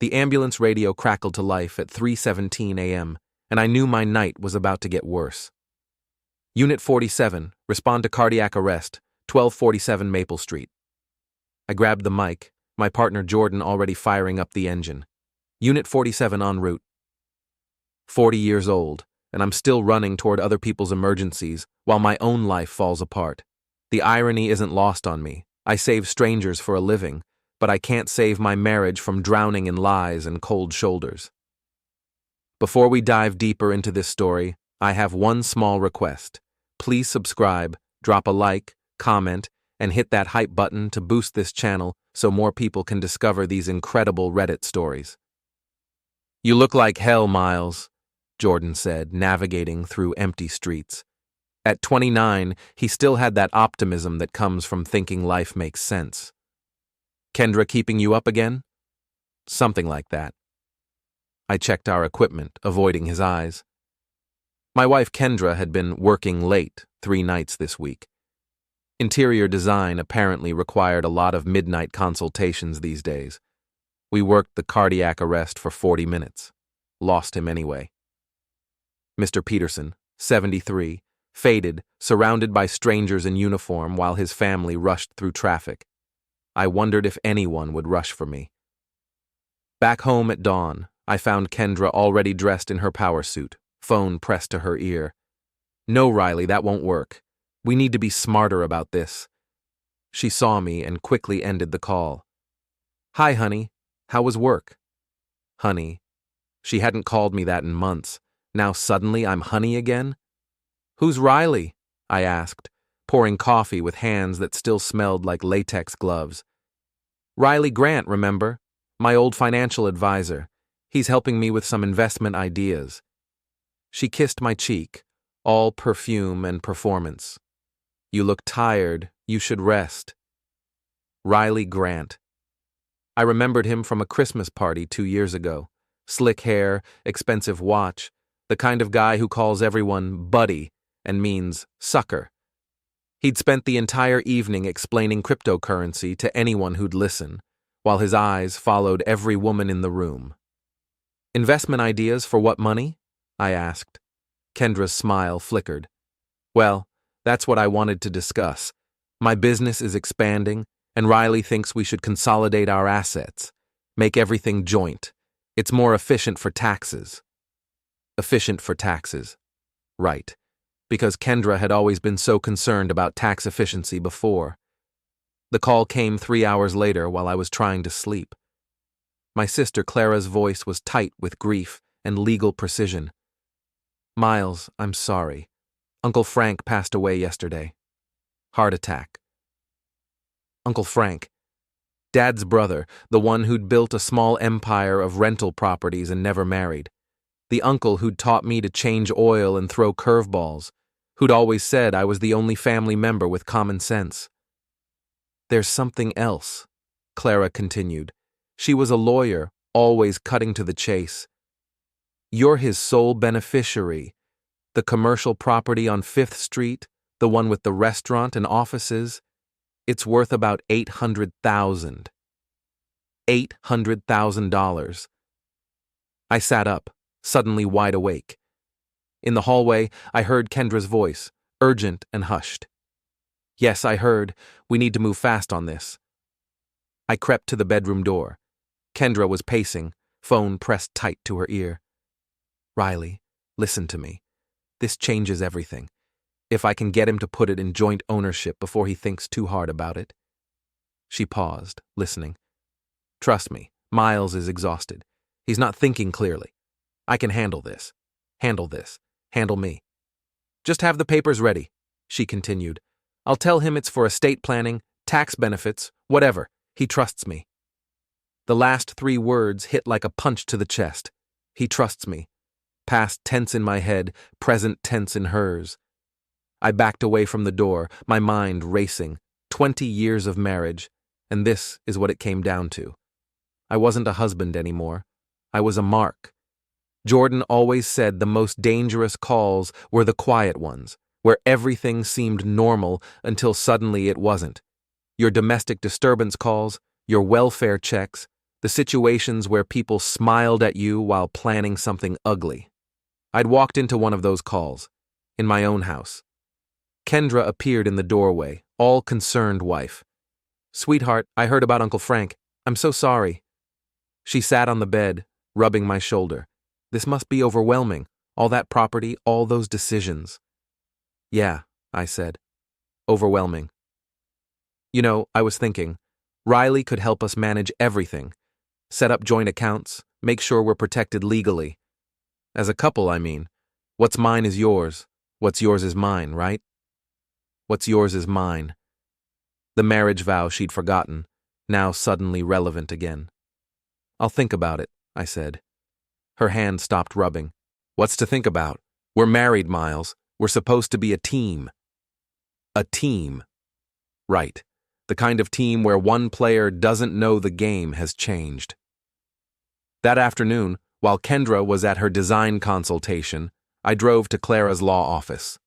The ambulance radio crackled to life at 3:17 a.m., and I knew my night was about to get worse. Unit 47, respond to cardiac arrest, 1247 Maple Street. I grabbed the mic, my partner Jordan already firing up the engine. Unit 47 en route. 40 years old, and I'm still running toward other people's emergencies while my own life falls apart. The irony isn't lost on me. I save strangers for a living, but I can't save my marriage from drowning in lies and cold shoulders. Before we dive deeper into this story, I have one small request. Please subscribe, drop a like, comment, and hit that hype button to boost this channel so more people can discover these incredible Reddit stories. You look like hell, Miles, Jordan said, navigating through empty streets. At 29, he still had that optimism that comes from thinking life makes sense. Kendra keeping you up again? Something like that. I checked our equipment, avoiding his eyes. My wife Kendra had been working late 3 nights this week. Interior design apparently required a lot of midnight consultations these days. We worked the cardiac arrest for 40 minutes. Lost him anyway. Mr. Peterson, 73, faded, surrounded by strangers in uniform while his family rushed through traffic. I wondered if anyone would rush for me. Back home at dawn, I found Kendra already dressed in her power suit, phone pressed to her ear. No, Riley, that won't work. We need to be smarter about this. She saw me and quickly ended the call. Hi, honey. How was work? Honey. She hadn't called me that in months. Now suddenly I'm honey again? Who's Riley? I asked, pouring coffee with hands that still smelled like latex gloves. Riley Grant, remember? My old financial advisor. He's helping me with some investment ideas. She kissed my cheek, all perfume and performance. You look tired. You should rest. Riley Grant. I remembered him from a Christmas party 2 years ago. Slick hair, expensive watch, the kind of guy who calls everyone buddy and means sucker. He'd spent the entire evening explaining cryptocurrency to anyone who'd listen, while his eyes followed every woman in the room. Investment ideas for what money? I asked. Kendra's smile flickered. Well, that's what I wanted to discuss. My business is expanding, and Riley thinks we should consolidate our assets, make everything joint. It's more efficient for taxes. Efficient for taxes. Right. Because Kendra had always been so concerned about tax efficiency before. The call came 3 hours later while I was trying to sleep. My sister Clara's voice was tight with grief and legal precision. Miles, I'm sorry. Uncle Frank passed away yesterday. Heart attack. Uncle Frank. Dad's brother, the one who'd built a small empire of rental properties and never married. The uncle who'd taught me to change oil and throw curveballs, who'd always said I was the only family member with common sense. There's something else, Clara continued. She was a lawyer, always cutting to the chase. You're his sole beneficiary. The commercial property on 5th Street, the one with the restaurant and offices, it's worth about $800,000. $800,000. I sat up, suddenly wide awake. In the hallway, I heard Kendra's voice, urgent and hushed. Yes, I heard. We need to move fast on this. I crept to the bedroom door. Kendra was pacing, phone pressed tight to her ear. Riley, listen to me. This changes everything. If I can get him to put it in joint ownership before he thinks too hard about it. She paused, listening. Trust me, Miles is exhausted. He's not thinking clearly. I can handle this. Handle this. Handle me. Just have the papers ready, she continued. I'll tell him it's for estate planning, tax benefits, whatever. He trusts me. The last 3 words hit like a punch to the chest. He trusts me. Past tense in my head, present tense in hers. I backed away from the door, my mind racing. 20 years of marriage, and this is what it came down to. I wasn't a husband anymore. I was a mark. Jordan always said the most dangerous calls were the quiet ones, where everything seemed normal until suddenly it wasn't. Your domestic disturbance calls, your welfare checks, The situations where people smiled at you while planning something ugly. I'd walked into one of those calls, in my own house. Kendra appeared in the doorway, all concerned wife. "Sweetheart, I heard about Uncle Frank. I'm so sorry." She sat on the bed, rubbing my shoulder. "This must be overwhelming. All that property, all those decisions." "Yeah," I said. "Overwhelming." "You know, I was thinking, Riley could help us manage everything. Set up joint accounts, make sure we're protected legally. As a couple, I mean. What's mine is yours. What's yours is mine, right? What's yours is mine." The marriage vow she'd forgotten, now suddenly relevant again. "I'll think about it," I said. Her hand stopped rubbing. "What's to think about? We're married, Miles. We're supposed to be a team." A team. Right. The kind of team where one player doesn't know the game has changed. That afternoon, while Kendra was at her design consultation, I drove to Clara's law office.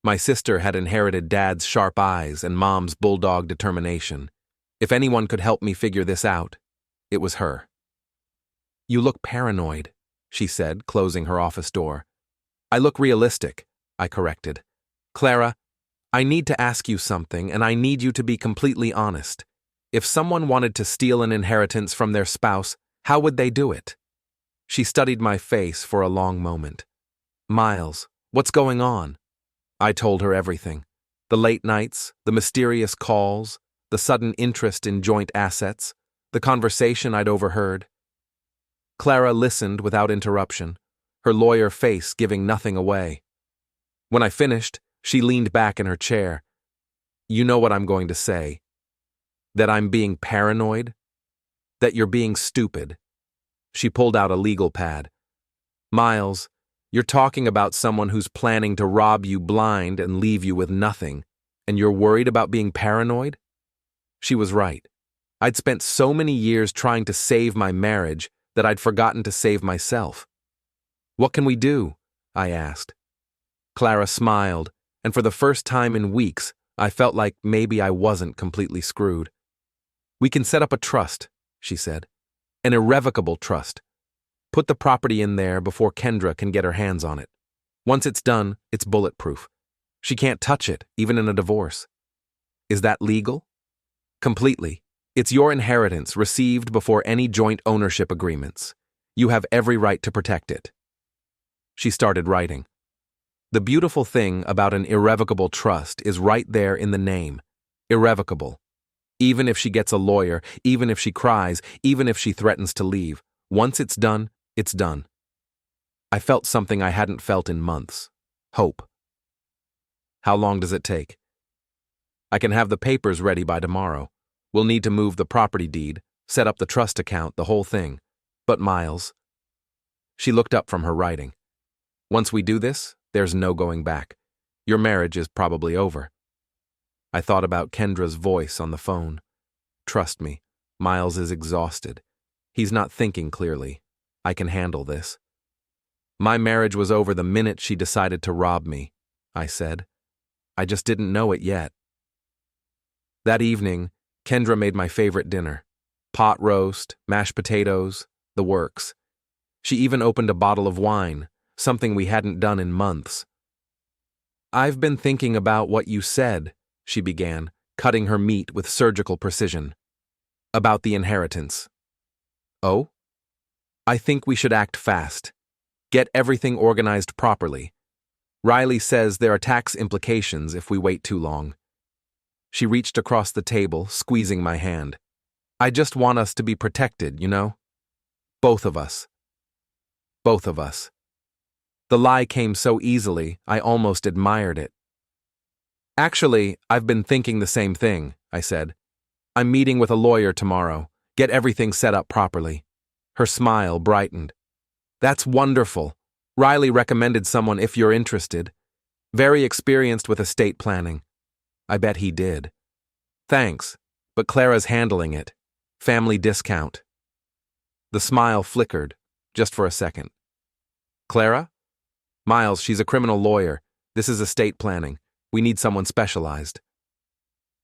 My sister had inherited Dad's sharp eyes and Mom's bulldog determination. If anyone could help me figure this out, it was her. "You look paranoid," she said, closing her office door. "I look realistic," I corrected. "Clara, I need to ask you something, and I need you to be completely honest. If someone wanted to steal an inheritance from their spouse, how would they do it?" She studied my face for a long moment. "Miles, what's going on?" I told her everything. The late nights, the mysterious calls, the sudden interest in joint assets, the conversation I'd overheard. Clara listened without interruption, her lawyer face giving nothing away. When I finished, she leaned back in her chair. "You know what I'm going to say. That I'm being paranoid? That you're being stupid." She pulled out a legal pad. "Miles, you're talking about someone who's planning to rob you blind and leave you with nothing, and you're worried about being paranoid?" She was right. I'd spent so many years trying to save my marriage that I'd forgotten to save myself. "What can we do?" I asked. Clara smiled, and for the first time in weeks, I felt like maybe I wasn't completely screwed. "We can set up a trust," she said. "An irrevocable trust. Put the property in there before Kendra can get her hands on it. Once it's done, it's bulletproof. She can't touch it, even in a divorce." "Is that legal?" "Completely. It's your inheritance received before any joint ownership agreements. You have every right to protect it." She started writing. The beautiful thing about an irrevocable trust is right there in the name. Irrevocable. Even if she gets a lawyer, even if she cries, even if she threatens to leave, once it's done, it's done. I felt something I hadn't felt in months. Hope. "How long does it take?" "I can have the papers ready by tomorrow. We'll need to move the property deed, set up the trust account, the whole thing. But Miles..." She looked up from her writing. "Once we do this, there's no going back. Your marriage is probably over." I thought about Kendra's voice on the phone. "Trust me, Miles is exhausted. He's not thinking clearly. I can handle this." "My marriage was over the minute she decided to rob me," I said. "I just didn't know it yet." That evening, Kendra made my favorite dinner. Pot roast, mashed potatoes, the works. She even opened a bottle of wine, something we hadn't done in months. "I've been thinking about what you said," she began, cutting her meat with surgical precision. "About the inheritance." "Oh?" "I think we should act fast. Get everything organized properly. Riley says there are tax implications if we wait too long." She reached across the table, squeezing my hand. "I just want us to be protected, you know? Both of us. Both of us." The lie came so easily, I almost admired it. "Actually, I've been thinking the same thing," I said. "I'm meeting with a lawyer tomorrow. Get everything set up properly." Her smile brightened. "That's wonderful. Riley recommended someone if you're interested. Very experienced with estate planning." I bet he did. "Thanks, but Clara's handling it. Family discount." The smile flickered, just for a second. "Clara? Miles, she's a criminal lawyer. This is estate planning. We need someone specialized."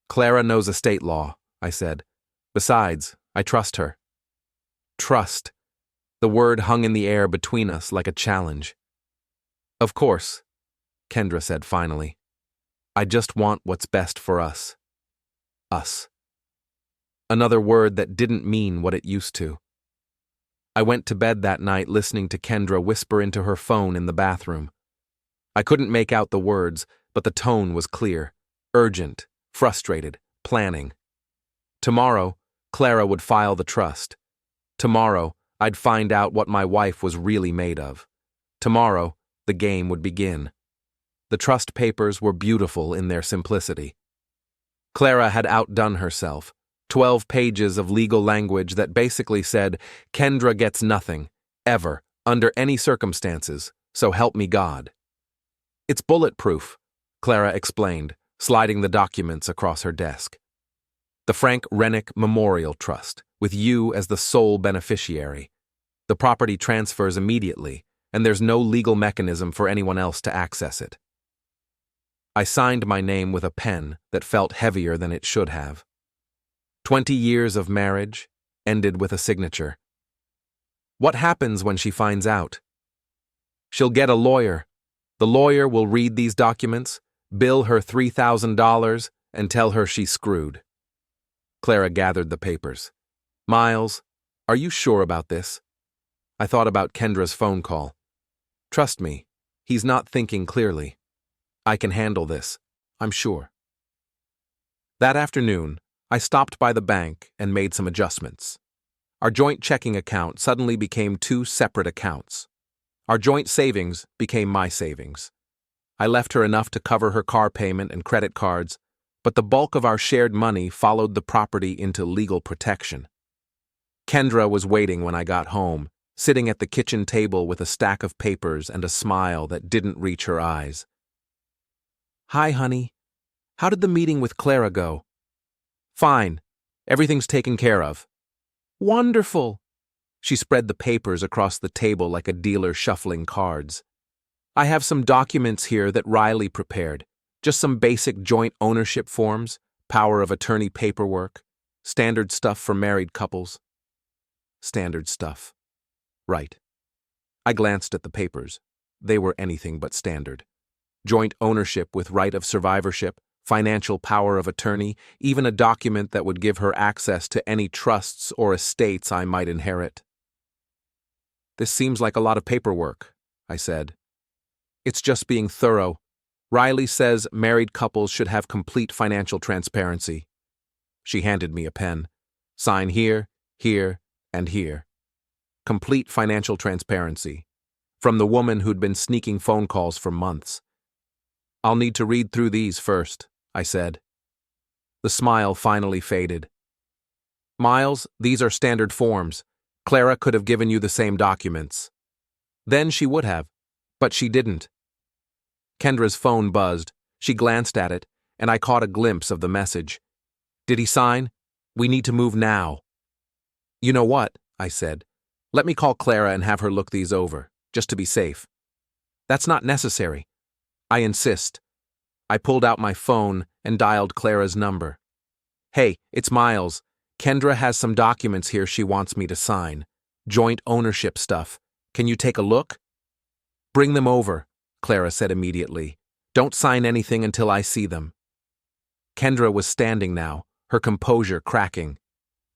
"Clara knows estate law," I said. "Besides, I trust her." Trust. The word hung in the air between us like a challenge. Of course, Kendra said finally. I just want what's best for us. Us. Another word that didn't mean what it used to. I went to bed that night listening to Kendra whisper into her phone in the bathroom. I couldn't make out the words, but the tone was clear, urgent, frustrated, planning. Tomorrow, Clara would file the trust. Tomorrow, I'd find out what my wife was really made of. Tomorrow, the game would begin. The trust papers were beautiful in their simplicity. Clara had outdone herself. 12 pages of legal language that basically said, Kendra gets nothing, ever, under any circumstances, so help me God. It's bulletproof, Clara explained, sliding the documents across her desk. The Frank Rennick Memorial Trust, with you as the sole beneficiary. The property transfers immediately, and there's no legal mechanism for anyone else to access it. I signed my name with a pen that felt heavier than it should have. 20 years of marriage ended with a signature. What happens when she finds out? She'll get a lawyer. The lawyer will read these documents, bill her $3,000, and tell her she's screwed. Clara gathered the papers. Miles, are you sure about this? I thought about Kendra's phone call. Trust me, he's not thinking clearly. I can handle this, I'm sure. That afternoon, I stopped by the bank and made some adjustments. Our joint checking account suddenly became 2 separate accounts. Our joint savings became my savings. I left her enough to cover her car payment and credit cards, but the bulk of our shared money followed the property into legal protection. Kendra was waiting when I got home, sitting at the kitchen table with a stack of papers and a smile that didn't reach her eyes. Hi, honey. How did the meeting with Clara go? Fine. Everything's taken care of. Wonderful. She spread the papers across the table like a dealer shuffling cards. I have some documents here that Riley prepared. Just some basic joint ownership forms, power of attorney paperwork, standard stuff for married couples. Standard stuff. Right. I glanced at the papers. They were anything but standard. Joint ownership with right of survivorship, financial power of attorney, even a document that would give her access to any trusts or estates I might inherit. This seems like a lot of paperwork, I said. It's just being thorough. Riley says married couples should have complete financial transparency. She handed me a pen. Sign here, here, and here. Complete financial transparency. From the woman who'd been sneaking phone calls for months. I'll need to read through these first, I said. The smile finally faded. Miles, these are standard forms. Clara could have given you the same documents. Then she would have, but she didn't. Kendra's phone buzzed. She glanced at it, and I caught a glimpse of the message. Did he sign? We need to move now. You know what, I said. Let me call Clara and have her look these over, just to be safe. That's not necessary. I insist. I pulled out my phone and dialed Clara's number. Hey, it's Miles. Kendra has some documents here she wants me to sign. Joint ownership stuff. Can you take a look? Bring them over, Clara said immediately. Don't sign anything until I see them. Kendra was standing now, her composure cracking.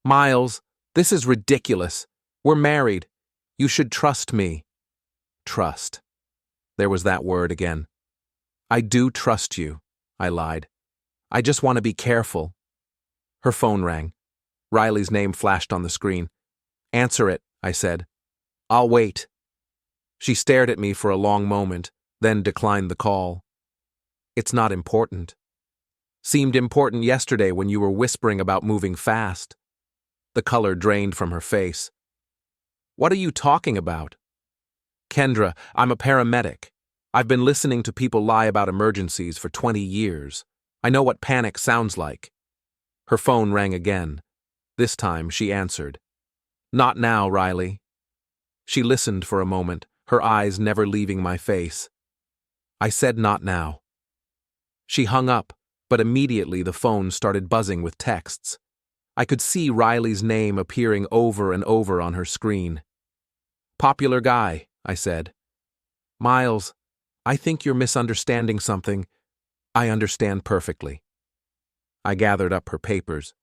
Miles, this is ridiculous. We're married. You should trust me. Trust. There was that word again. I do trust you, I lied. I just want to be careful. Her phone rang. Riley's name flashed on the screen. Answer it, I said. I'll wait. She stared at me for a long moment, then declined the call. It's not important. Seemed important yesterday when you were whispering about moving fast. The color drained from her face. What are you talking about? Kendra, I'm a paramedic. I've been listening to people lie about emergencies for 20 years. I know what panic sounds like. Her phone rang again. This time she answered. Not now, Riley. She listened for a moment, her eyes never leaving my face. I said not now. She hung up, but immediately the phone started buzzing with texts. I could see Riley's name appearing over and over on her screen. "Popular guy," I said. "Miles, I think you're misunderstanding something. I understand perfectly." I gathered up her papers.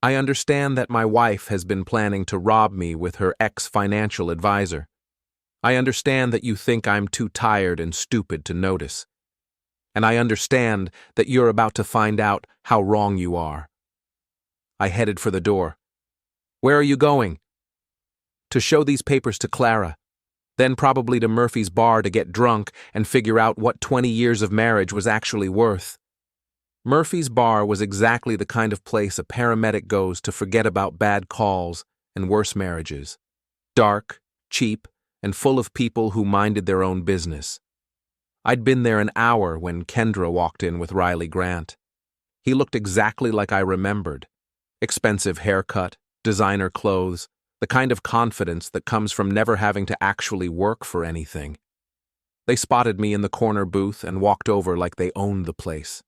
"I understand that my wife has been planning to rob me with her ex-financial advisor. I understand that you think I'm too tired and stupid to notice. And I understand that you're about to find out how wrong you are." I headed for the door. "Where are you going?" "To show these papers to Clara. Then probably to Murphy's bar to get drunk and figure out what 20 years of marriage was actually worth." Murphy's bar was exactly the kind of place a paramedic goes to forget about bad calls and worse marriages. Dark, cheap, and full of people who minded their own business. I'd been there an hour when Kendra walked in with Riley Grant. He looked exactly like I remembered. Expensive haircut, designer clothes, the kind of confidence that comes from never having to actually work for anything. They spotted me in the corner booth and walked over like they owned the place.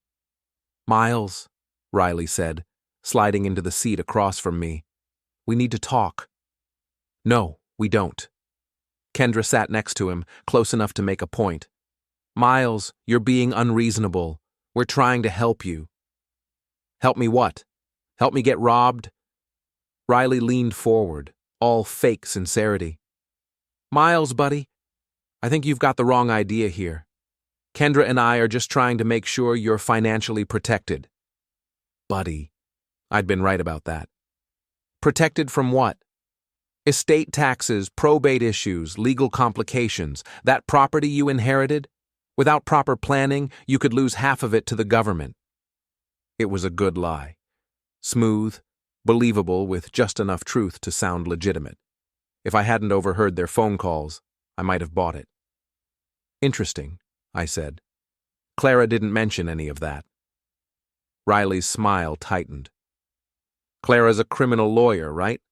"Miles," Riley said, sliding into the seat across from me. "We need to talk." "No, we don't." Kendra sat next to him, close enough to make a point. "Miles, you're being unreasonable. We're trying to help you." "Help me what? Help me get robbed?" Riley leaned forward, all fake sincerity. "Miles, buddy, I think you've got the wrong idea here. Kendra and I are just trying to make sure you're financially protected." Buddy. I'd been right about that. Protected from what? Estate taxes, probate issues, legal complications, that property you inherited? Without proper planning, you could lose half of it to the government. It was a good lie. Smooth, believable, with just enough truth to sound legitimate. If I hadn't overheard their phone calls, I might have bought it. "Interesting," I said. "Clara didn't mention any of that." Riley's smile tightened. "Clara's a criminal lawyer, right?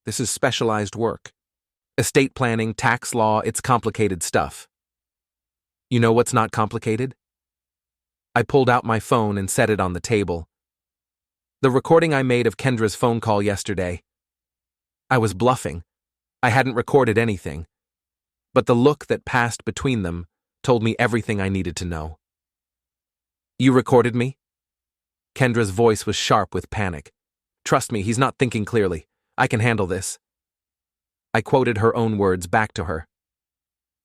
This is specialized work. Estate planning, tax law, it's complicated stuff." "You know what's not complicated?" I pulled out my phone and set it on the table. "The recording I made of Kendra's phone call yesterday. I was bluffing. I hadn't recorded anything. But the look that passed between them told me everything I needed to know." "You recorded me?" Kendra's voice was sharp with panic. "Trust me, he's not thinking clearly. I can handle this." I quoted her own words back to her.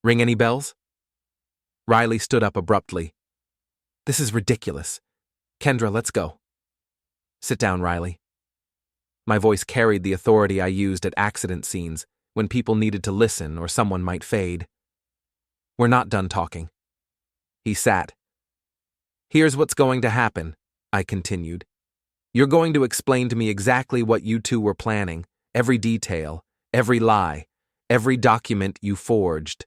"Ring any bells?" Riley stood up abruptly. "This is ridiculous. Kendra, let's go." "Sit down, Riley." My voice carried the authority I used at accident scenes, when people needed to listen or someone might fade. "We're not done talking." He sat. "Here's what's going to happen," I continued. "You're going to explain to me exactly what you two were planning, every detail, every lie, every document you forged."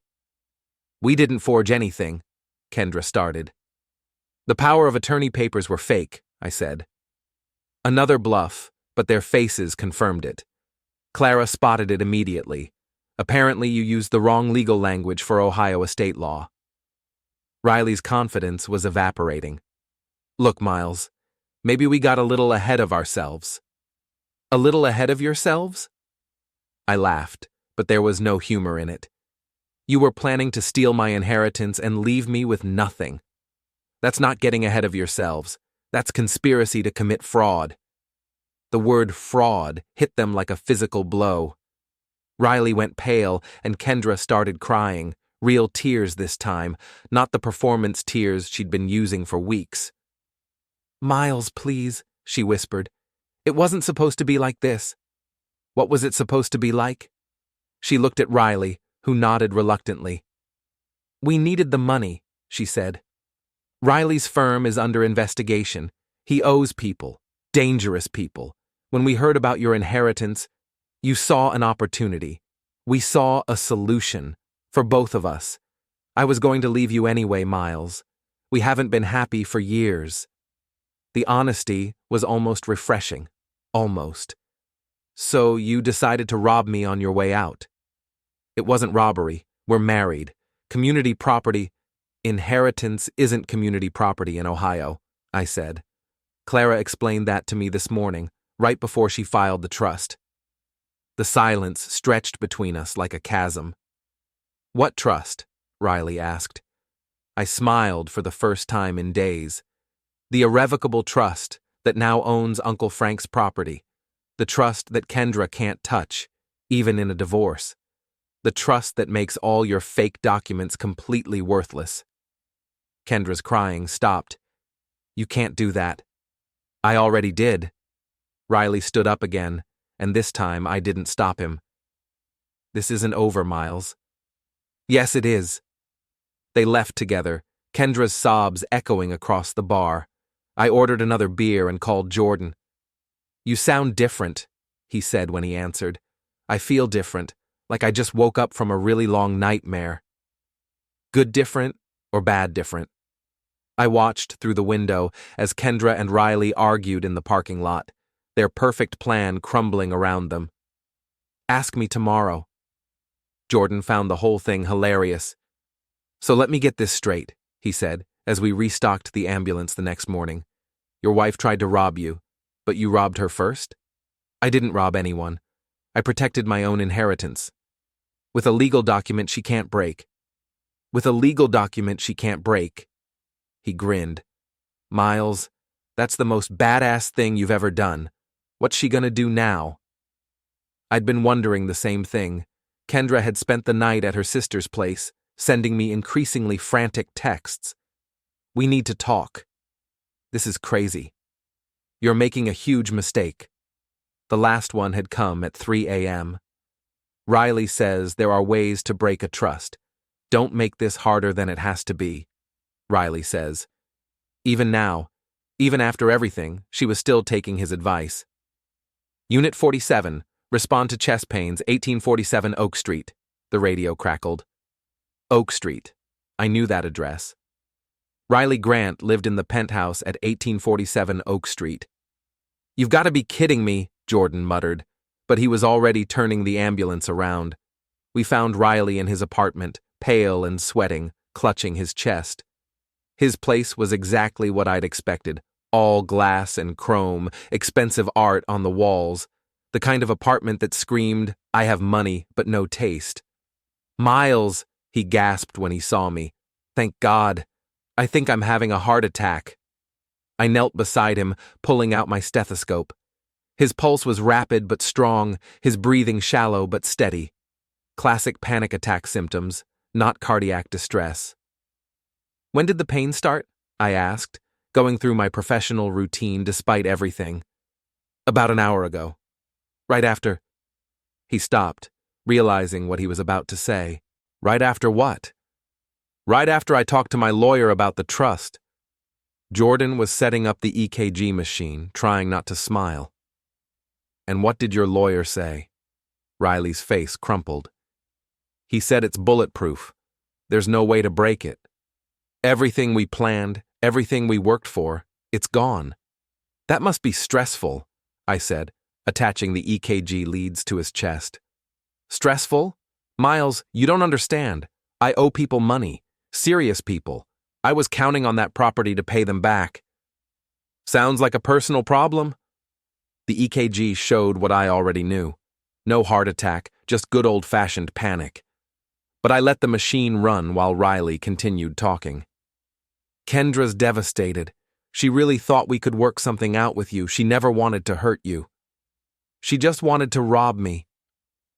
"We didn't forge anything," Kendra started. "The power of attorney papers were fake," I said. Another bluff, but their faces confirmed it. Clara spotted it immediately. "Apparently you used the wrong legal language for Ohio estate law." Riley's confidence was evaporating. "Look, Miles, maybe we got a little ahead of ourselves." "A little ahead of yourselves?" I laughed, but there was no humor in it. "You were planning to steal my inheritance and leave me with nothing. That's not getting ahead of yourselves. That's conspiracy to commit fraud." The word fraud hit them like a physical blow. Riley went pale and Kendra started crying, real tears this time, not the performance tears she'd been using for weeks. "Miles, please," she whispered. "It wasn't supposed to be like this." "What was it supposed to be like?" She looked at Riley, who nodded reluctantly. "We needed the money," she said. "Riley's firm is under investigation. He owes people, dangerous people. When we heard about your inheritance, you saw an opportunity. We saw a solution, for both of us. I was going to leave you anyway, Miles. We haven't been happy for years." The honesty was almost refreshing. Almost. "So you decided to rob me on your way out?" "It wasn't robbery. We're married. Community property." "Inheritance isn't community property in Ohio," I said. "Clara explained that to me this morning, right before she filed the trust. The silence stretched between us like a chasm. "What trust?" Riley asked. I smiled for the first time in days. "The irrevocable trust that now owns Uncle Frank's property. The trust that Kendra can't touch, even in a divorce. The trust that makes all your fake documents completely worthless." Kendra's crying stopped. "You can't do that." "I already did." Riley stood up again, and this time I didn't stop him. "This isn't over, Miles." "Yes, it is." They left together, Kendra's sobs echoing across the bar. I ordered another beer and called Jordan. "You sound different," he said when he answered. "I feel different, like I just woke up from a really long nightmare." "Good different or bad different?" I watched through the window as Kendra and Riley argued in the parking lot, their perfect plan crumbling around them. "Ask me tomorrow." Jordan found the whole thing hilarious. "So let me get this straight," he said, as we restocked the ambulance the next morning. "Your wife tried to rob you, but you robbed her first?" "I didn't rob anyone. I protected my own inheritance. With a legal document she can't break." "With a legal document she can't break." He grinned. "Miles, that's the most badass thing you've ever done. What's she gonna do now?" I'd been wondering the same thing. Kendra had spent the night at her sister's place, sending me increasingly frantic texts. "We need to talk. This is crazy. You're making a huge mistake." The last one had come at 3 a.m. "Riley says there are ways to break a trust. Don't make this harder than it has to be," Riley says. Even now, even after everything, she was still taking his advice. "Unit 47, respond to chest pains, 1847 Oak Street," the radio crackled. Oak Street. I knew that address. Riley Grant lived in the penthouse at 1847 Oak Street. "You've got to be kidding me," Jordan muttered, but he was already turning the ambulance around. We found Riley in his apartment, pale and sweating, clutching his chest. His place was exactly what I'd expected, all glass and chrome, expensive art on the walls, the kind of apartment that screamed, "I have money, but no taste." "Miles," he gasped when he saw me. "Thank God. I think I'm having a heart attack." I knelt beside him, pulling out my stethoscope. His pulse was rapid but strong, his breathing shallow but steady. Classic panic attack symptoms, not cardiac distress. "When did the pain start?" I asked, going through my professional routine despite everything. "About an hour ago. Right after—" He stopped, realizing what he was about to say. "Right after what?" "Right after I talked to my lawyer about the trust." Jordan was setting up the EKG machine, trying not to smile. "And what did your lawyer say?" Riley's face crumpled. "He said it's bulletproof. There's no way to break it. Everything we planned, everything we worked for, it's gone." "That must be stressful," I said, attaching the EKG leads to his chest. "Stressful? Miles, you don't understand. I owe people money. Serious people. I was counting on that property to pay them back." "Sounds like a personal problem." The EKG showed what I already knew. No heart attack, just good old-fashioned panic. But I let the machine run while Riley continued talking. "Kendra's devastated. She really thought we could work something out with you. She never wanted to hurt you. She just wanted to rob me.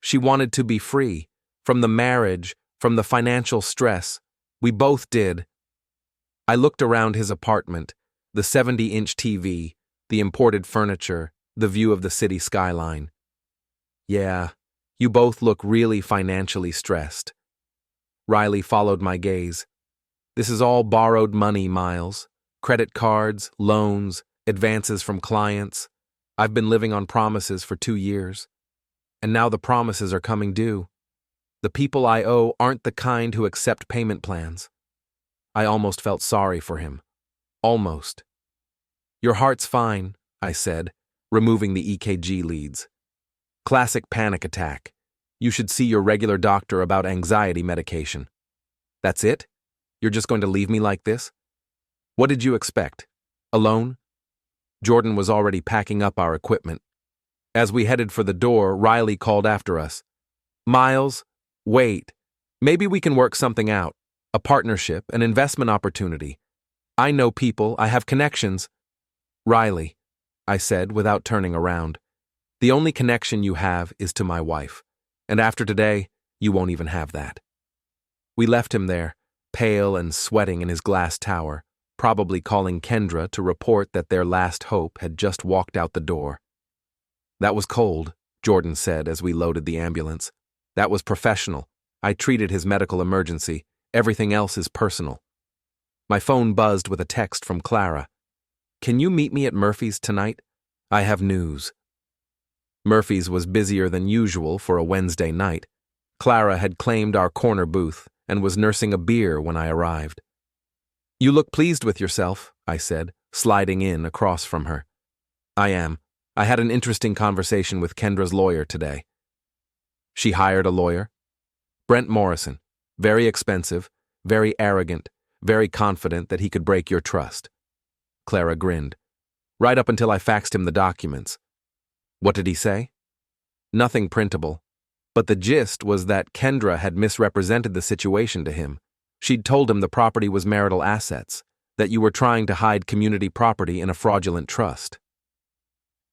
She wanted to be free. From the marriage, from the financial stress. We both did." I looked around his apartment, the 70-inch TV, the imported furniture, the view of the city skyline. "Yeah, you both look really financially stressed." Riley followed my gaze. "This is all borrowed money, Miles. Credit cards, loans, advances from clients. I've been living on promises for 2 years. And now the promises are coming due. The people I owe aren't the kind who accept payment plans." I almost felt sorry for him. Almost. "Your heart's fine," I said, removing the EKG leads. "Classic panic attack. You should see your regular doctor about anxiety medication." "That's it? You're just going to leave me like this?" "What did you expect? Alone?" Jordan was already packing up our equipment, As we headed for the door, Riley called after us. Miles, wait. Maybe we can work something out. A partnership, an investment opportunity. I know people, I have connections. Riley, I said without turning around, the only connection you have is to my wife. And after today, you won't even have that. We left him there, pale and sweating in his glass tower, probably calling Kendra to report that their last hope had just walked out the door. That was cold, Jordan said as we loaded the ambulance. That was professional. I treated his medical emergency. Everything else is personal. My phone buzzed with a text from Clara. Can you meet me at Murphy's tonight? I have news. Murphy's was busier than usual for a Wednesday night. Clara had claimed our corner booth and was nursing a beer when I arrived. You look pleased with yourself, I said, sliding in across from her. I am. I had an interesting conversation with Kendra's lawyer today. She hired a lawyer? Brent Morrison. Very expensive, very arrogant, very confident that he could break your trust. Clara grinned. Right up until I faxed him the documents. What did he say? Nothing printable. But the gist was that Kendra had misrepresented the situation to him. She'd told him the property was marital assets, that you were trying to hide community property in a fraudulent trust.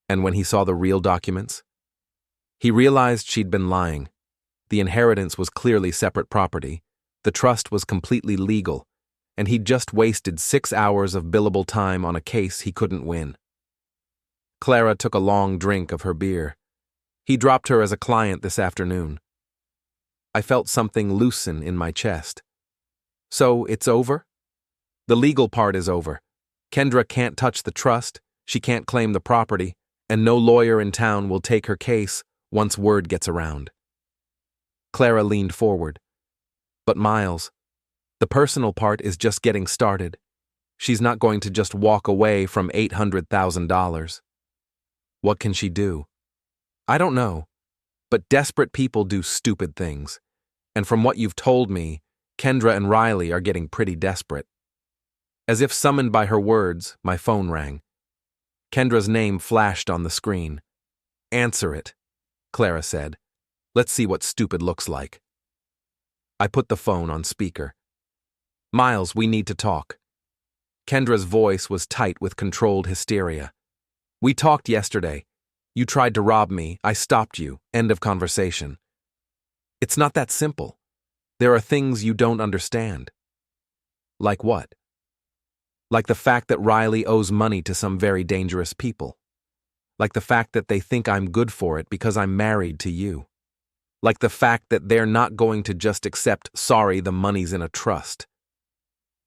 And when he saw the real documents, he realized she'd been lying. The inheritance was clearly separate property, the trust was completely legal, and he'd just wasted 6 hours of billable time on a case he couldn't win. Clara took a long drink of her beer. He dropped her as a client this afternoon. I felt something loosen in my chest. So, it's over? The legal part is over. Kendra can't touch the trust, she can't claim the property, and no lawyer in town will take her case once word gets around. Clara leaned forward. But Miles, the personal part is just getting started. She's not going to just walk away from $800,000. What can she do? I don't know, but desperate people do stupid things. And from what you've told me, Kendra and Riley are getting pretty desperate. As if summoned by her words, my phone rang. Kendra's name flashed on the screen. Answer it, Clara said. Let's see what stupid looks like. I put the phone on speaker. Miles, we need to talk. Kendra's voice was tight with controlled hysteria. We talked yesterday. You tried to rob me. I stopped you. End of conversation. It's not that simple. There are things you don't understand. Like what? Like the fact that Riley owes money to some very dangerous people. Like the fact that they think I'm good for it because I'm married to you. Like the fact that they're not going to just accept, sorry, the money's in a trust.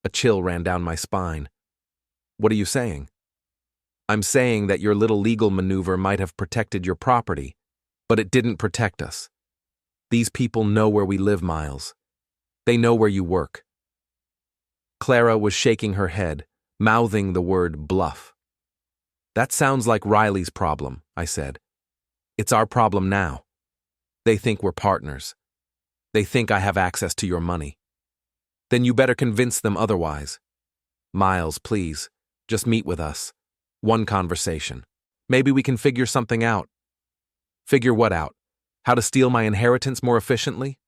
A chill ran down my spine. What are you saying? I'm saying that your little legal maneuver might have protected your property, but it didn't protect us. These people know where we live, Miles. They know where you work. Clara was shaking her head, mouthing the word bluff. That sounds like Riley's problem, I said. It's our problem now. They think we're partners. They think I have access to your money. Then you better convince them otherwise. Miles, please, just meet with us. One conversation. Maybe we can figure something out. Figure what out? How to steal my inheritance more efficiently?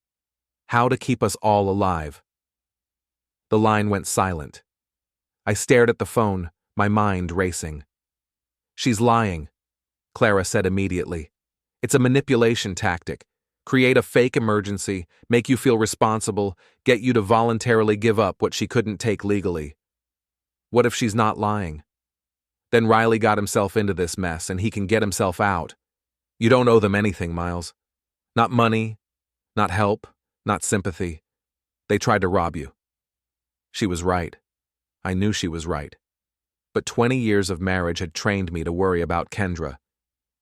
How to keep us all alive? The line went silent. I stared at the phone, my mind racing. She's lying, Clara said immediately. It's a manipulation tactic. Create a fake emergency, make you feel responsible, get you to voluntarily give up what she couldn't take legally. What if she's not lying? Then Riley got himself into this mess and he can get himself out. You don't owe them anything, Miles. Not money, not help, not sympathy. They tried to rob you. She was right. I knew she was right. But 20 years of marriage had trained me to worry about Kendra,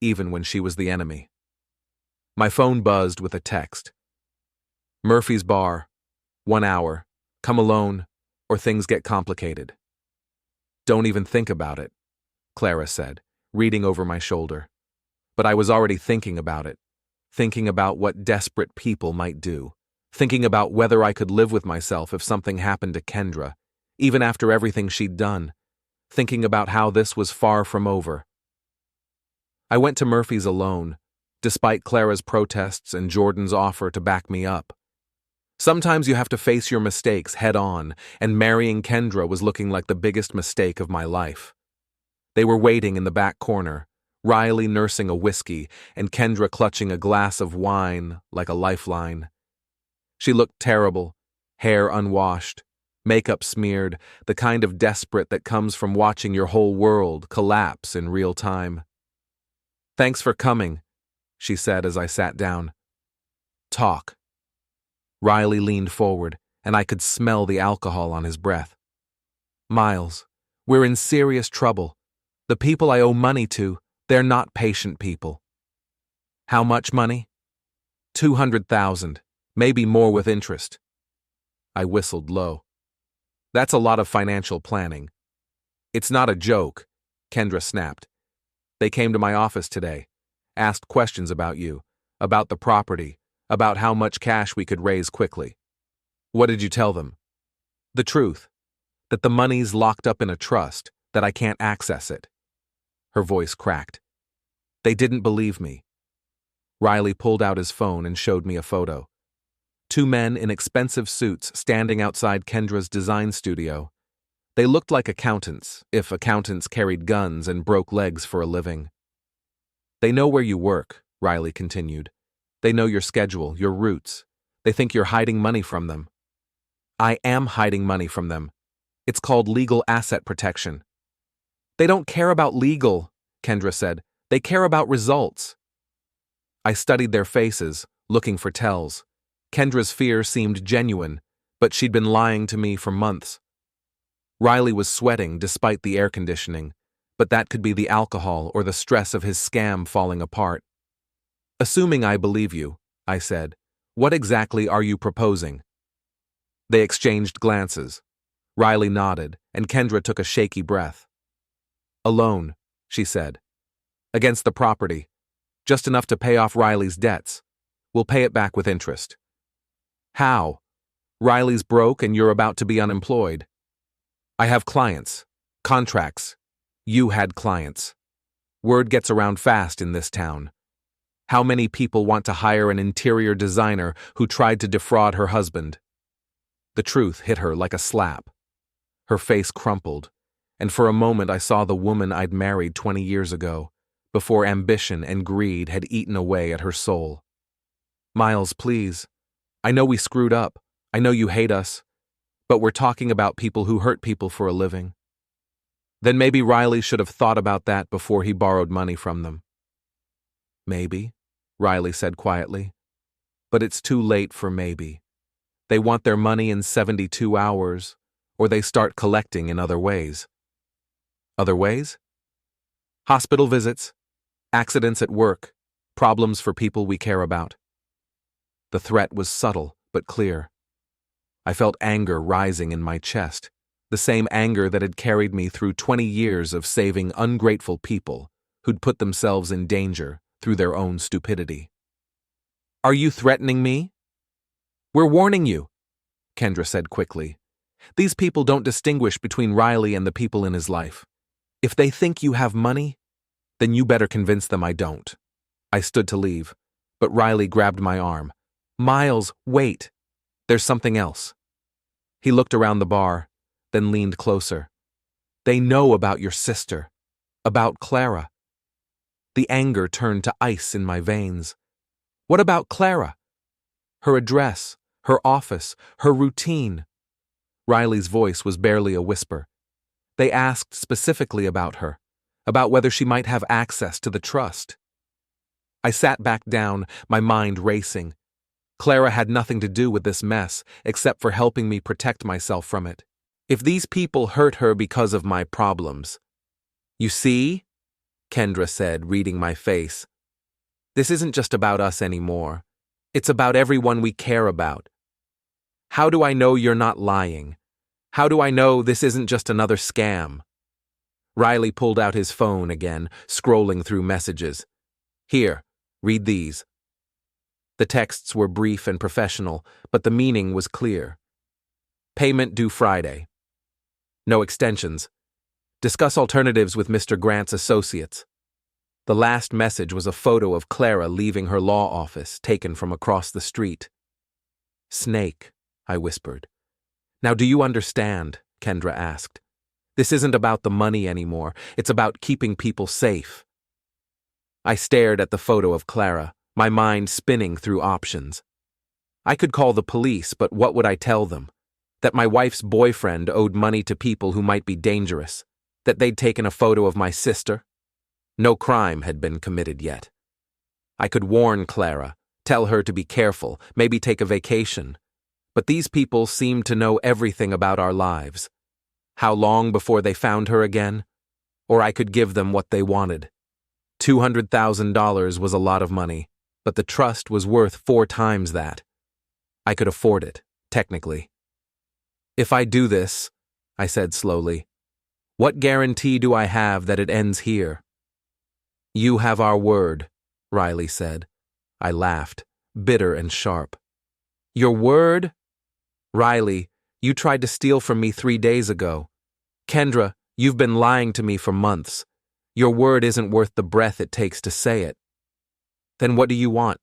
even when she was the enemy. My phone buzzed with a text. Murphy's Bar, 1 hour, come alone, or things get complicated. Don't even think about it, Clara said, reading over my shoulder. But I was already thinking about it, thinking about what desperate people might do, thinking about whether I could live with myself if something happened to Kendra, even after everything she'd done, thinking about how this was far from over. I went to Murphy's alone, despite Clara's protests and Jordan's offer to back me up. Sometimes you have to face your mistakes head on, and marrying Kendra was looking like the biggest mistake of my life. They were waiting in the back corner, Riley nursing a whiskey and Kendra clutching a glass of wine like a lifeline. She looked terrible, hair unwashed, makeup smeared, the kind of desperate that comes from watching your whole world collapse in real time. "Thanks for coming," she said as I sat down. "Talk." Riley leaned forward, and I could smell the alcohol on his breath. "Miles, we're in serious trouble. The people I owe money to, they're not patient people." "How much money?" 200,000, maybe more with interest. I whistled low. "That's a lot of financial planning." "It's not a joke," Kendra snapped. "They came to my office today, asked questions about you, about the property, about how much cash we could raise quickly." "What did you tell them?" "The truth, that the money's locked up in a trust, that I can't access it." Her voice cracked. "They didn't believe me." Riley pulled out his phone and showed me a photo. Two men in expensive suits standing outside Kendra's design studio. They looked like accountants, if accountants carried guns and broke legs for a living. "They know where you work," Riley continued. "They know your schedule, your routes. They think you're hiding money from them." "I am hiding money from them. It's called legal asset protection." "They don't care about legal," Kendra said. "They care about results." I studied their faces, looking for tells. Kendra's fear seemed genuine, but she'd been lying to me for months. Riley was sweating despite the air conditioning, but that could be the alcohol or the stress of his scam falling apart. "Assuming I believe you," I said, "what exactly are you proposing?" They exchanged glances. Riley nodded, and Kendra took a shaky breath. "A loan," she said. "Against the property. Just enough to pay off Riley's debts. We'll pay it back with interest." "How? Riley's broke and you're about to be unemployed." "I have clients. Contracts. You had clients. Word gets around fast in this town. How many people want to hire an interior designer who tried to defraud her husband?" The truth hit her like a slap. Her face crumpled, and for a moment I saw the woman I'd married 20 years ago, before ambition and greed had eaten away at her soul. "Miles, please. I know we screwed up. I know you hate us. But we're talking about people who hurt people for a living." "Then maybe Riley should have thought about that before he borrowed money from them." "Maybe," Riley said quietly. "But it's too late for maybe. They want their money in 72 hours, or they start collecting in other ways." "Other ways?" "Hospital visits, accidents at work, problems for people we care about." The threat was subtle but clear. I felt anger rising in my chest, the same anger that had carried me through 20 years of saving ungrateful people who'd put themselves in danger through their own stupidity. "Are you threatening me?" "We're warning you," Kendra said quickly. "These people don't distinguish between Riley and the people in his life. If they think you have money, then you better convince them I don't." I stood to leave, but Riley grabbed my arm. "Miles, wait. There's something else." He looked around the bar, then leaned closer. "They know about your sister, about Clara." The anger turned to ice in my veins. "What about Clara? Her address, her office, her routine." Riley's voice was barely a whisper. "They asked specifically about her, about whether she might have access to the trust." I sat back down, my mind racing. Clara had nothing to do with this mess, except for helping me protect myself from it. If these people hurt her because of my problems. "You see?" Kendra said, reading my face. "This isn't just about us anymore. It's about everyone we care about. How do I know you're not lying? How do I know this isn't just another scam?" Riley pulled out his phone again, scrolling through messages. "Here, read these." The texts were brief and professional, but the meaning was clear. "Payment due Friday. No extensions. Discuss alternatives with Mr. Grant's associates." The last message was a photo of Clara leaving her law office, taken from across the street. "Snake," I whispered. "Now do you understand?" Kendra asked. "This isn't about the money anymore. It's about keeping people safe." I stared at the photo of Clara, my mind spinning through options. I could call the police, but what would I tell them? That my wife's boyfriend owed money to people who might be dangerous? That they'd taken a photo of my sister? No crime had been committed yet. I could warn Clara, tell her to be careful, maybe take a vacation. But these people seemed to know everything about our lives. How long before they found her again? Or I could give them what they wanted. $200,000 was a lot of money, but the trust was worth 4 times that. I could afford it, technically. "If I do this," I said slowly, "what guarantee do I have that it ends here?" "You have our word," Riley said. I laughed, bitter and sharp. "Your word?" "Riley, you tried to steal from me 3 days ago. Kendra, you've been lying to me for months. Your word isn't worth the breath it takes to say it." "Then what do you want?"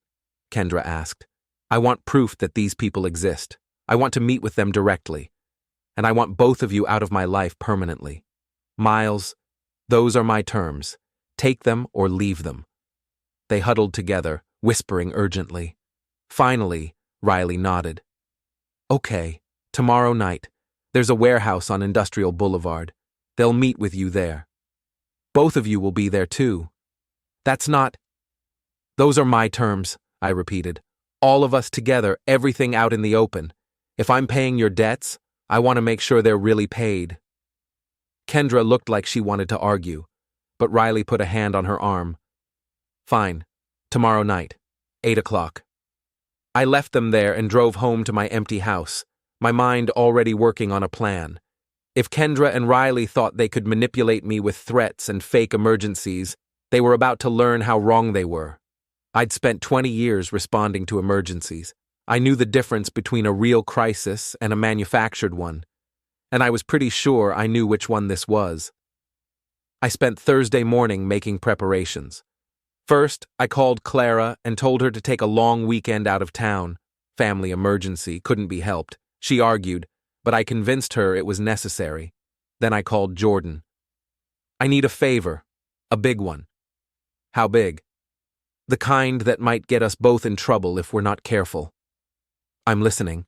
Kendra asked. "I want proof that these people exist. I want to meet with them directly. And I want both of you out of my life permanently. Miles, those are my terms. Take them or leave them." They huddled together, whispering urgently. Finally, Riley nodded. "Okay, tomorrow night. There's a warehouse on Industrial Boulevard. They'll meet with you there. Both of you will be there too." "That's not—" "Those are my terms," I repeated. "All of us together, everything out in the open. If I'm paying your debts, I want to make sure they're really paid." Kendra looked like she wanted to argue, but Riley put a hand on her arm. "Fine. Tomorrow night, 8 o'clock. I left them there and drove home to my empty house, my mind already working on a plan. If Kendra and Riley thought they could manipulate me with threats and fake emergencies, they were about to learn how wrong they were. I'd spent 20 years responding to emergencies. I knew the difference between a real crisis and a manufactured one, and I was pretty sure I knew which one this was. I spent Thursday morning making preparations. First, I called Clara and told her to take a long weekend out of town. Family emergency, couldn't be helped. She argued, but I convinced her it was necessary. Then I called Jordan. "I need a favor. A big one." "How big?" "The kind that might get us both in trouble if we're not careful." "I'm listening."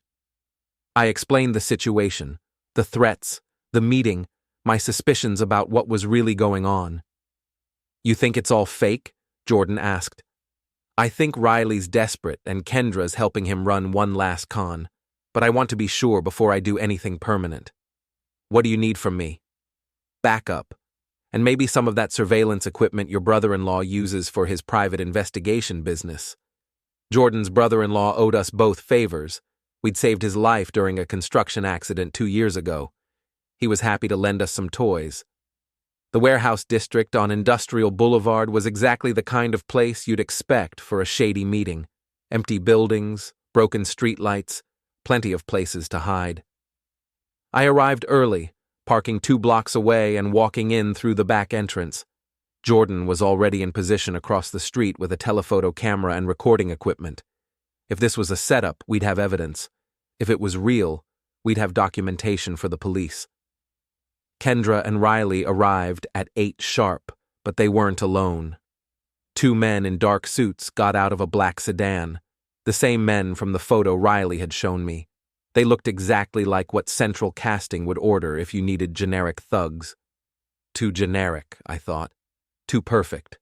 I explained the situation, the threats, the meeting, my suspicions about what was really going on. "You think it's all fake?" Jordan asked. "I think Riley's desperate and Kendra's helping him run one last con, but I want to be sure before I do anything permanent." "What do you need from me?" "Backup, and maybe some of that surveillance equipment your brother-in-law uses for his private investigation business. Jordan's brother-in-law owed us both favors. We'd saved his life during a construction accident 2 years ago. He was happy to lend us some toys. The warehouse district on Industrial Boulevard was exactly the kind of place you'd expect for a shady meeting. Empty buildings, broken streetlights, plenty of places to hide. I arrived early, parking 2 blocks away and walking in through the back entrance. Jordan was already in position across the street with a telephoto camera and recording equipment. If this was a setup, we'd have evidence. If it was real, we'd have documentation for the police. Kendra and Riley arrived at 8 sharp, but they weren't alone. 2 men in dark suits got out of a black sedan, the same men from the photo Riley had shown me. They looked exactly like what central casting would order if you needed generic thugs. Too generic, I thought. Too perfect.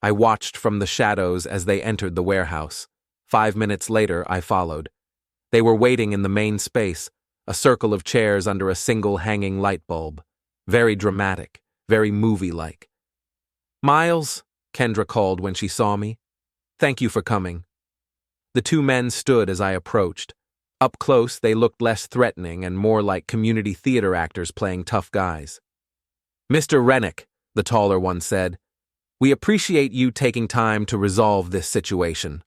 I watched from the shadows as they entered the warehouse. 5 minutes later, I followed. They were waiting in the main space, a circle of chairs under a single hanging light bulb. Very dramatic, very movie-like. "Miles," Kendra called when she saw me. "Thank you for coming." The 2 men stood as I approached. Up close, they looked less threatening and more like community theater actors playing tough guys. "Mr. Rennick," the taller one said, "we appreciate you taking time to resolve this situation."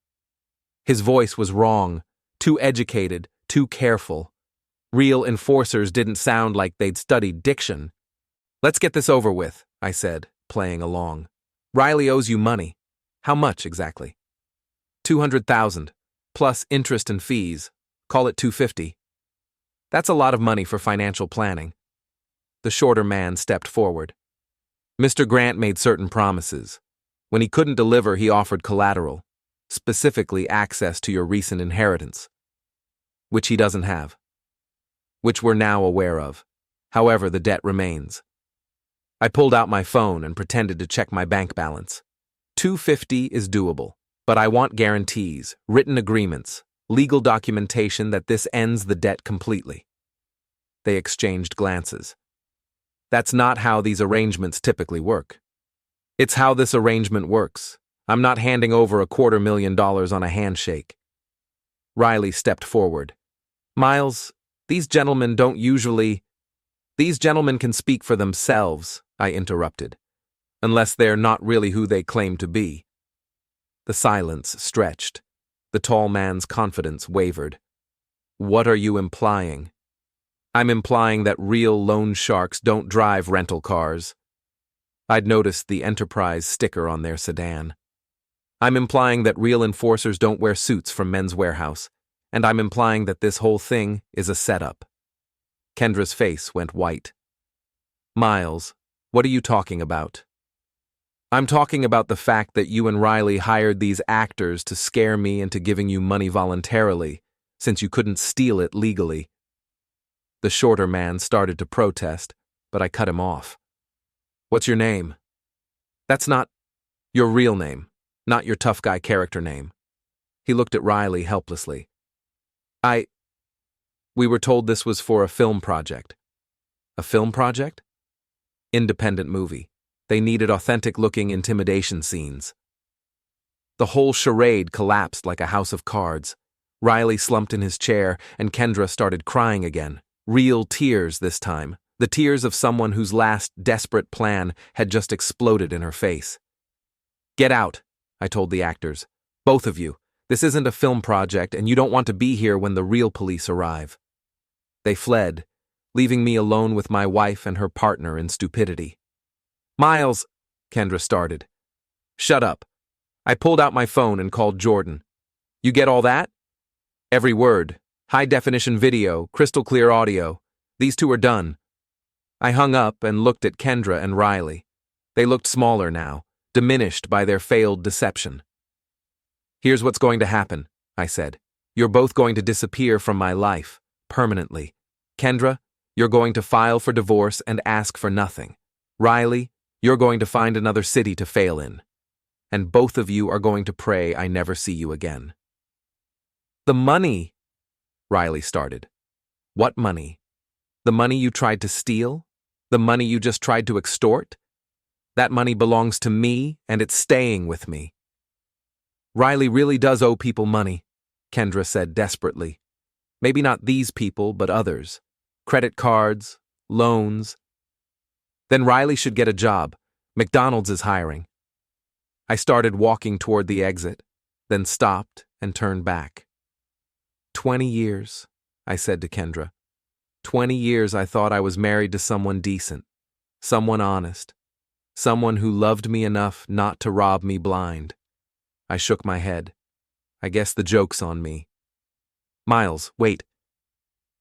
His voice was wrong, too educated, too careful. Real enforcers didn't sound like they'd studied diction. "Let's get this over with," I said, playing along. Riley owes you money. How much exactly? 200,000, plus interest and fees. Call it 250. That's a lot of money for financial planning. The shorter man stepped forward. Mr. Grant made certain promises. When he couldn't deliver, he offered collateral, specifically access to your recent inheritance, which he doesn't have, which we're now aware of. However, the debt remains. I pulled out my phone and pretended to check my bank balance. 250 is doable, but I want guarantees, written agreements, legal documentation that this ends the debt completely. They exchanged glances. That's not how these arrangements typically work. It's how this arrangement works. I'm not handing over $250,000 on a handshake. Riley stepped forward. Miles, these gentlemen can speak for themselves, I interrupted, unless they're not really who they claim to be. The silence stretched. The tall man's confidence wavered. What are you implying? I'm implying that real loan sharks don't drive rental cars. I'd noticed the Enterprise sticker on their sedan. I'm implying that real enforcers don't wear suits from Men's Warehouse, and I'm implying that this whole thing is a setup. Kendra's face went white. Miles, what are you talking about? I'm talking about the fact that you and Riley hired these actors to scare me into giving you money voluntarily, since you couldn't steal it legally. The shorter man started to protest, but I cut him off. What's your name? That's not your real name, not your tough guy character name. He looked at Riley helplessly. We were told this was for a film project. A film project? Independent movie. They needed authentic-looking intimidation scenes. The whole charade collapsed like a house of cards. Riley slumped in his chair, and Kendra started crying again. Real tears this time. The tears of someone whose last desperate plan had just exploded in her face. Get out, I told the actors. Both of you. This isn't a film project, and you don't want to be here when the real police arrive. They fled, leaving me alone with my wife and her partner in stupidity. Miles, Kendra started. Shut up. I pulled out my phone and called Jordan. You get all that? Every word. High-definition video, crystal-clear audio. These two are done. I hung up and looked at Kendra and Riley. They looked smaller now, diminished by their failed deception. Here's what's going to happen, I said. You're both going to disappear from my life, permanently. Kendra, you're going to file for divorce and ask for nothing. Riley, you're going to find another city to fail in. And both of you are going to pray I never see you again. The money, Riley started. What money? The money you tried to steal? The money you just tried to extort? That money belongs to me, and it's staying with me. Riley really does owe people money, Kendra said desperately. Maybe not these people, but others. Credit cards, loans. Then Riley should get a job. McDonald's is hiring. I started walking toward the exit, then stopped and turned back. 20 years, I said to Kendra. 20 years I thought I was married to someone decent, someone honest, someone who loved me enough not to rob me blind. I shook my head. I guess the joke's on me. Miles, wait.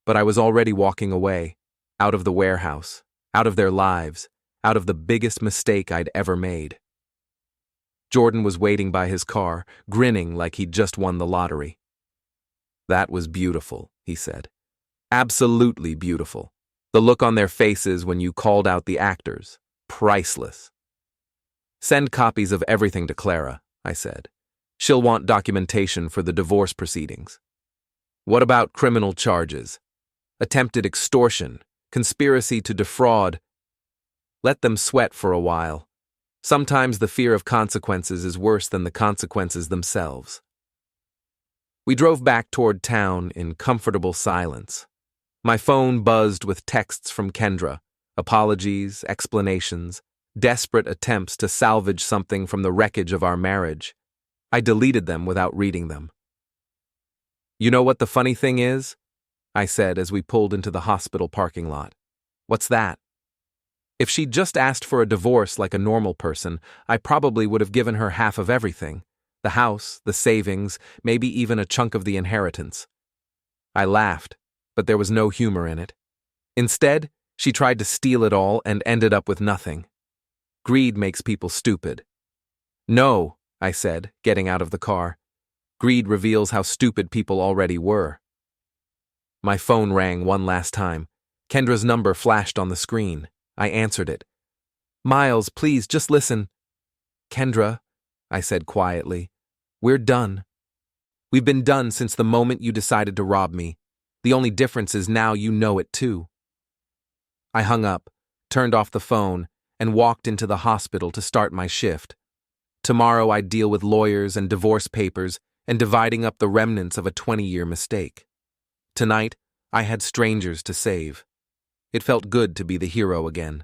But I was already walking away, out of the warehouse, out of their lives, out of the biggest mistake I'd ever made. Jordan was waiting by his car, grinning like he'd just won the lottery. That was beautiful, he said. Absolutely beautiful. The look on their faces when you called out the actors. Priceless. Send copies of everything to Clara, I said. She'll want documentation for the divorce proceedings. What about criminal charges? Attempted extortion, conspiracy to defraud. Let them sweat for a while. Sometimes the fear of consequences is worse than the consequences themselves. We drove back toward town in comfortable silence. My phone buzzed with texts from Kendra, apologies, explanations, desperate attempts to salvage something from the wreckage of our marriage. I deleted them without reading them. You know what the funny thing is? I said as we pulled into the hospital parking lot. What's that? If she'd just asked for a divorce like a normal person, I probably would have given her half of everything. The house, the savings, maybe even a chunk of the inheritance. I laughed, but there was no humor in it. Instead, she tried to steal it all and ended up with nothing. Greed makes people stupid. No, I said, getting out of the car. Greed reveals how stupid people already were. My phone rang one last time. Kendra's number flashed on the screen. I answered it. Miles, please, just listen. Kendra, I said quietly, we're done. We've been done since the moment you decided to rob me. The only difference is now you know it too. I hung up, turned off the phone, and walked into the hospital to start my shift. Tomorrow I'd deal with lawyers and divorce papers and dividing up the remnants of a 20-year mistake. Tonight, I had strangers to save. It felt good to be the hero again.